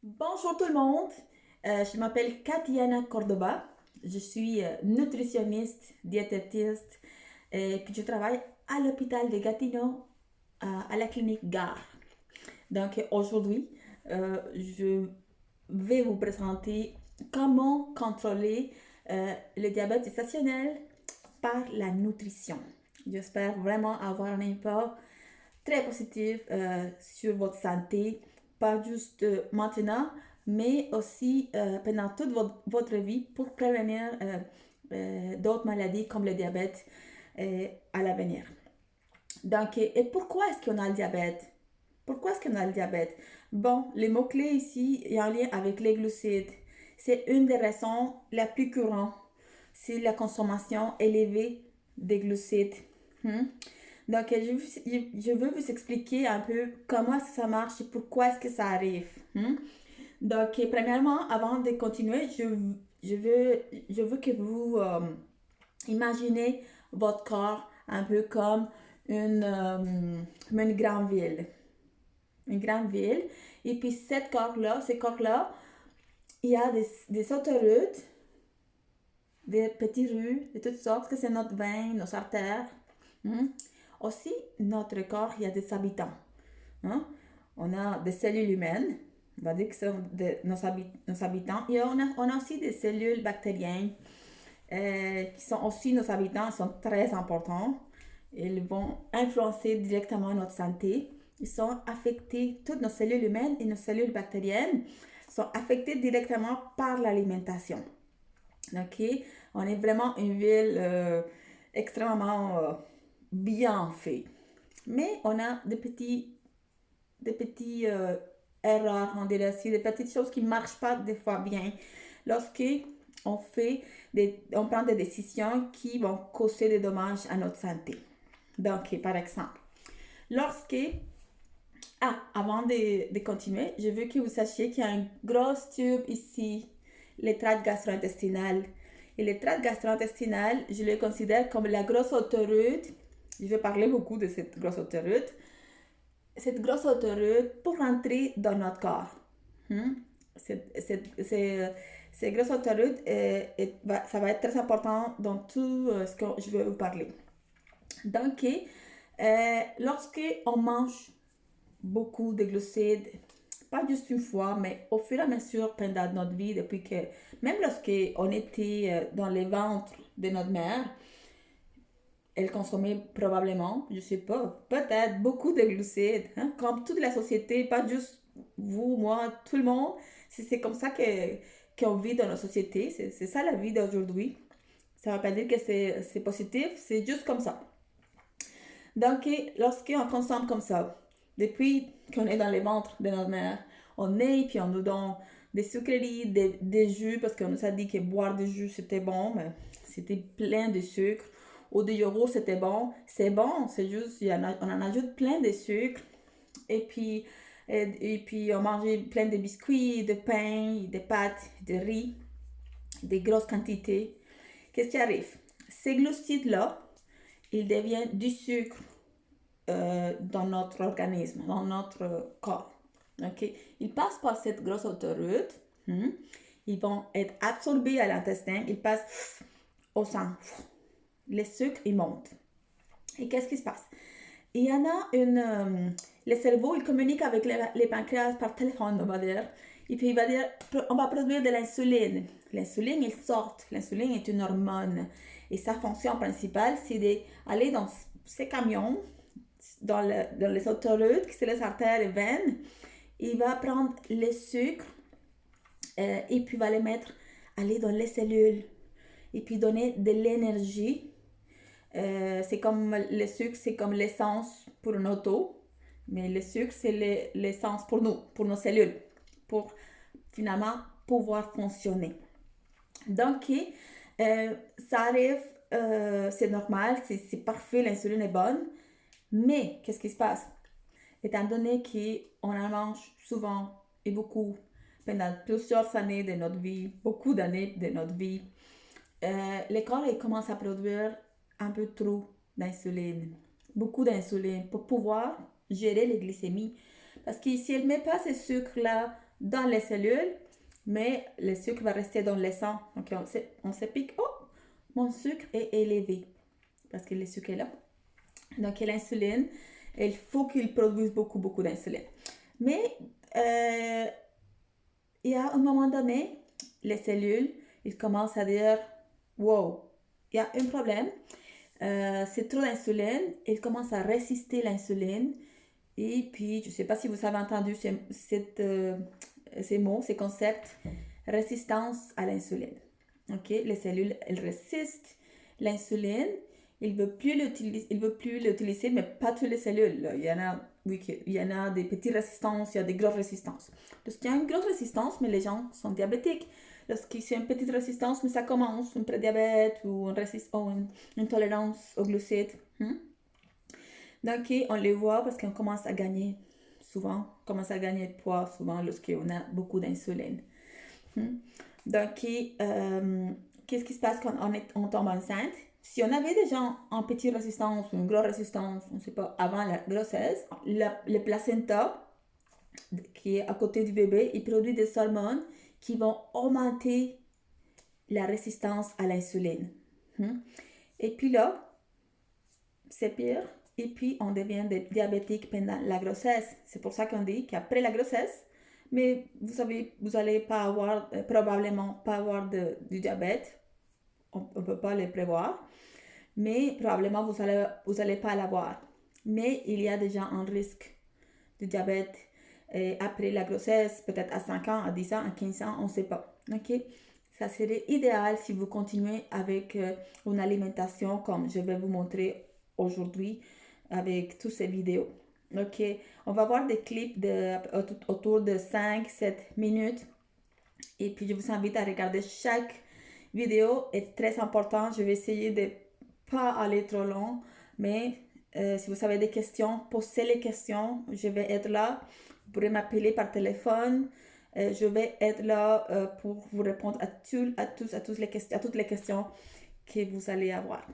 Bonjour tout le monde. Je m'appelle Katiana Cordoba. Je suis nutritionniste, diététiste et puis je travaille à l'hôpital de Gatineau à la clinique Gare. Donc aujourd'hui, je vais vous présenter comment contrôler le diabète gestationnel par la nutrition. J'espère vraiment avoir un impact très positif sur votre santé, pas juste maintenant, mais aussi pendant toute votre vie pour prévenir d'autres maladies comme le diabète à l'avenir. Donc, et pourquoi est-ce qu'on a le diabète? Pourquoi est-ce qu'on a le diabète? Bon, les mots-clés ici, il y a un lien avec les glucides. C'est une des raisons les plus courantes. C'est la consommation élevée des glucides. Hmm? Donc, je veux vous expliquer un peu comment ça marche et pourquoi est-ce que ça arrive. Donc, premièrement, avant de continuer, je veux que vous imaginez votre corps un peu comme une grande ville. Une grande ville. Et puis, ces corps-là, il y a des autoroutes, des petites rues, de toutes sortes, que c'est notre veine, nos artères. Hmm? Aussi, notre corps, il y a des habitants. Hein? On a des cellules humaines, on va dire que ce sont nos habitants, et on a aussi des cellules bactériennes qui sont aussi nos habitants, ils sont très importants. Ils vont influencer directement notre santé. Ils sont affectés, toutes nos cellules humaines et nos cellules bactériennes sont affectées directement par l'alimentation. Ok, on est vraiment une ville extrêmement bien faite. Mais on a des petits erreurs, on dirait ainsi, des petites choses qui ne marchent pas des fois bien lorsque on prend des décisions qui vont causer des dommages à notre santé. Donc, par exemple, lorsque avant de continuer, je veux que vous sachiez qu'il y a un gros tube ici, les tracts gastro-intestinales. Et les tracts gastro-intestinales, je les considère comme la grosse autoroute. Je vais parler beaucoup de cette grosse autoroute. Cette grosse autoroute pour rentrer dans notre corps. Ces grosses autoroutes, ça va être très important dans tout ce que je vais vous parler. Donc, lorsque on mange beaucoup de glucides, pas juste une fois, mais au fur et à mesure pendant notre vie, depuis que, même lorsqu'on était dans les ventres de notre mère, elle consommait probablement, je sais pas, peut-être beaucoup de glucides, hein, comme toute la société, pas juste vous, moi, tout le monde. C'est comme ça qu'on vit dans la société, c'est ça la vie d'aujourd'hui. Ça ne veut pas dire que c'est positif, c'est juste comme ça. Donc, lorsqu'on consomme comme ça, depuis qu'on est dans les ventres de notre mère, on est puis on nous donne des sucreries, des jus, parce qu'on nous a dit que boire du jus c'était bon, mais c'était plein de sucre. Ou du yogourt c'était bon. C'est bon, c'est juste, on en ajoute plein de sucre. Et puis on mangeait plein de biscuits, de pain, de pâtes, de riz, des grosses quantités. Qu'est-ce qui arrive? Ces glucides-là, ils deviennent du sucre dans notre organisme, dans notre corps. Okay? Ils passent par cette grosse autoroute. Ils vont être absorbés à l'intestin. Ils passent au sang. Les sucres, ils montent. Et qu'est-ce qui se passe? Il y en a le cerveau, il communique avec les pancréas par téléphone, on va dire. Et puis il va dire, on va produire de l'insuline. L'insuline, il sort. L'insuline est une hormone. Et sa fonction principale, c'est d'aller dans ces camions, dans les autoroutes, qui sont les artères et veines. Il va prendre les sucres et puis va les aller dans les cellules. Et puis donner de l'énergie. C'est comme le sucre, c'est comme l'essence pour une auto. Mais le sucre, c'est l'essence pour nous, pour nos cellules, pour finalement pouvoir fonctionner. Donc, ça arrive, c'est normal, c'est parfait, l'insuline est bonne. Mais, qu'est-ce qui se passe? Étant donné qu'on en mange souvent et beaucoup pendant plusieurs années de notre vie, beaucoup d'années de notre vie, le corps commence à produire un peu trop d'insuline, beaucoup d'insuline pour pouvoir gérer les glycémies. Parce que si elle ne met pas ce sucre-là dans les cellules, mais le sucre va rester dans le sang. Donc, on se pique, oh, mon sucre est élevé parce que le sucre est là. Donc, l'insuline, il faut qu'il produise beaucoup d'insuline. Mais, il y a un moment donné, les cellules, ils commencent à dire, wow, il y a un problème, c'est trop d'insuline, ils commencent à résister l'insuline. Et puis, je ne sais pas si vous avez entendu ces mots, ces concepts, résistance à l'insuline. Ok, les cellules, elles résistent l'insuline. Il ne veut plus l'utiliser, mais pas toutes les cellules. Il y en a, oui, il y en a des petites résistances, il y a des grosses résistances. Lorsqu'il y a une grosse résistance, mais les gens sont diabétiques. Lorsqu'il y a une petite résistance, mais ça commence, un prédiabète ou une intolérance aux glucides. Donc, on les voit parce qu'on commence à gagner de poids souvent lorsqu'on a beaucoup d'insuline. Donc, qu'est-ce qui se passe quand on tombe enceinte? Si on avait déjà une petite résistance ou une grosse résistance, on ne sait pas, avant la grossesse, le placenta qui est à côté du bébé, il produit des hormones qui vont augmenter la résistance à l'insuline. Et puis là, c'est pire. Et puis, on devient diabétique pendant la grossesse. C'est pour ça qu'on dit qu'après la grossesse, mais vous n'allez pas avoir, probablement pas avoir du diabète. On ne peut pas le prévoir. Mais probablement, vous allez pas l'avoir. Mais il y a déjà un risque de diabète après la grossesse, peut-être à 5 ans, à 10 ans, à 15 ans, on ne sait pas. Ok? Ça serait idéal si vous continuez avec une alimentation comme je vais vous montrer aujourd'hui avec toutes ces vidéos. Ok, on va voir des clips autour de 5-7 minutes. Et puis, je vous invite à regarder chaque vidéo. Est très important. Je vais essayer de pas aller trop long. Mais si vous avez des questions, posez les questions. Je vais être là. Vous pourrez m'appeler par téléphone. Je vais être là pour vous répondre à toutes les questions que vous allez avoir.